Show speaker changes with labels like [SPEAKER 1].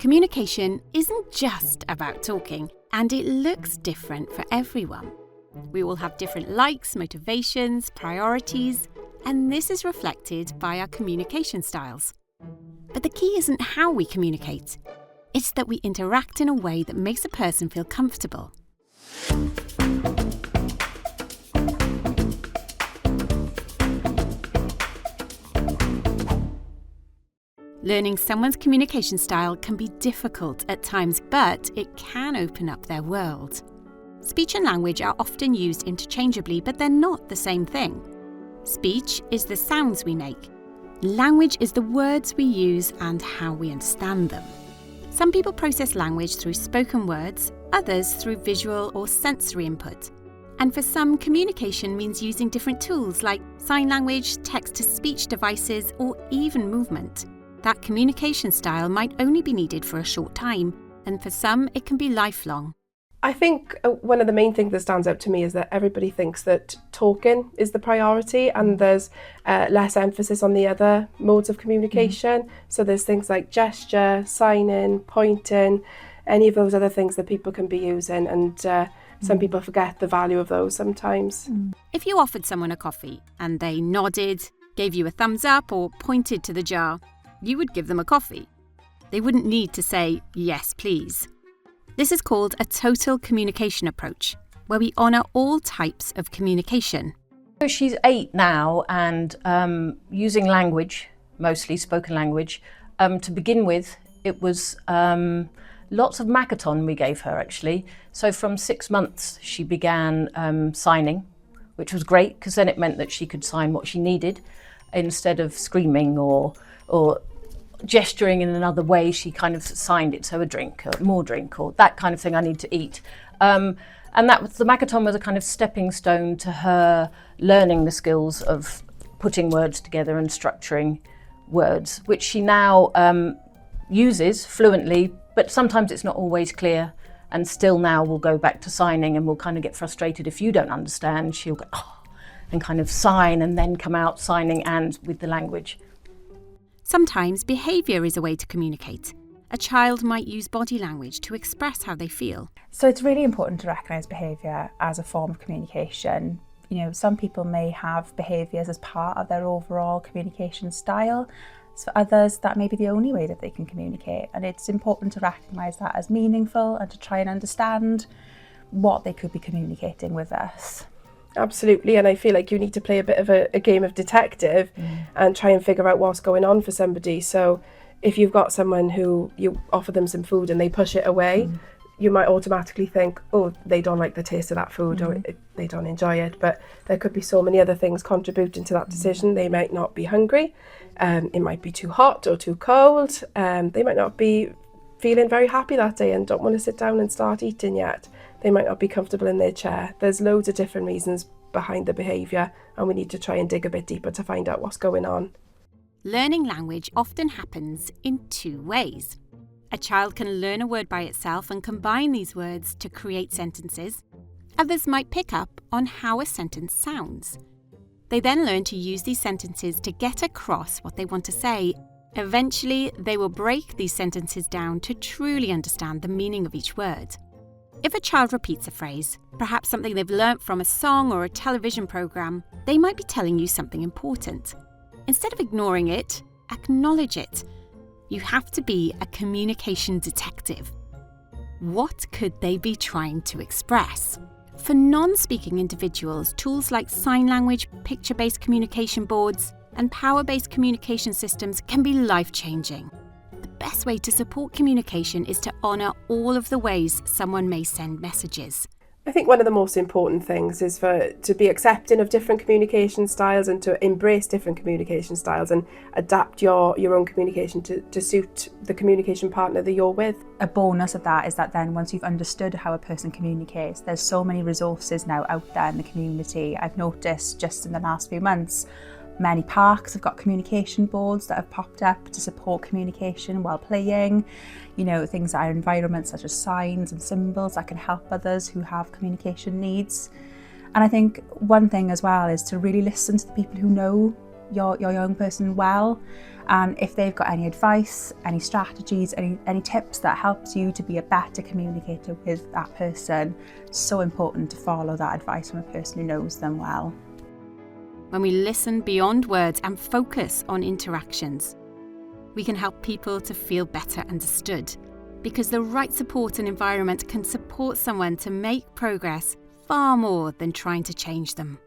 [SPEAKER 1] Communication isn't just about talking, and it looks different for everyone. We all have different likes, motivations, priorities, and this is reflected by our communication styles. But the key isn't how we communicate. It's that we interact in a way that makes a person feel comfortable. Learning someone's communication style can be difficult at times, but it can open up their world. Speech and language are often used interchangeably, but they're not the same thing. Speech is the sounds we make. Language is the words we use and how we understand them. Some people process language through spoken words, others through visual or sensory input. And for some, communication means using different tools like sign language, text-to-speech devices, or even movement. That communication style might only be needed for a short time, and for some, it can be lifelong.
[SPEAKER 2] I think one of the main things that stands out to me is that everybody thinks that talking is the priority and there's less emphasis on the other modes of communication. So there's things like gesture, signing, pointing, any of those other things that people can be using, and some people forget the value of those sometimes.
[SPEAKER 1] If you offered someone a coffee and they nodded, gave you a thumbs up or pointed to the jar, you would give them a coffee. They wouldn't need to say, "Yes, please." This is called a total communication approach, where we honour all types of communication.
[SPEAKER 3] She's 8 now and using language, mostly spoken language. To begin with, it was lots of Makaton we gave her actually. So from 6 months she began signing, which was great because then it meant that she could sign what she needed instead of screaming or gesturing in another way. She kind of signed it, so a drink, or more drink, or that kind of thing, I need to eat. And that was, the Makaton was a kind of stepping stone to her learning the skills of putting words together and structuring words, which she now uses fluently, but sometimes it's not always clear. And still now we'll go back to signing and we'll kind of get frustrated if you don't understand. She'll go, oh, and kind of sign and then come out signing and with the language.
[SPEAKER 1] Sometimes behaviour is a way to communicate. A child might use body language to express how they feel.
[SPEAKER 4] So it's really important to recognise behaviour as a form of communication. You know, some people may have behaviours as part of their overall communication style. So for others, that may be the only way that they can communicate. And it's important to recognise that as meaningful and to try and understand what they could be communicating with us.
[SPEAKER 2] Absolutely, and I feel like you need to play a bit of a game of detective and try and figure out what's going on for somebody. So if you've got someone who you offer them some food and they push it away, you might automatically think, oh, they don't like the taste of that food or they don't enjoy it. But there could be so many other things contributing to that decision. They might not be hungry, it might be too hot or too cold, they might not be feeling very happy that day and don't want to sit down and start eating yet. They might not be comfortable in their chair. There's loads of different reasons behind the behaviour, and we need to try and dig a bit deeper to find out what's going on.
[SPEAKER 1] Learning language often happens in 2 ways. A child can learn a word by itself and combine these words to create sentences. Others might pick up on how a sentence sounds. They then learn to use these sentences to get across what they want to say. Eventually, they will break these sentences down to truly understand the meaning of each word. If a child repeats a phrase, perhaps something they've learnt from a song or a television programme, they might be telling you something important. Instead of ignoring it, acknowledge it. You have to be a communication detective. What could they be trying to express? For non-speaking individuals, tools like sign language, picture-based communication boards, and power-based communication systems can be life-changing. The best way to support communication is to honour all of the ways someone may send messages.
[SPEAKER 2] I think one of the most important things is to be accepting of different communication styles and to embrace different communication styles and adapt your own communication to suit the communication partner that you're with.
[SPEAKER 4] A bonus of that is that then once you've understood how a person communicates, there's so many resources now out there in the community. I've noticed just in the last few months, many parks have got communication boards that have popped up to support communication while playing. You know, things that are environments such as signs and symbols that can help others who have communication needs. And I think one thing as well is to really listen to the people who know your young person well. And if they've got any advice, any strategies, any tips that helps you to be a better communicator with that person, it's so important to follow that advice from a person who knows them well.
[SPEAKER 1] When we listen beyond words and focus on interactions, we can help people to feel better understood, because the right support and environment can support someone to make progress far more than trying to change them.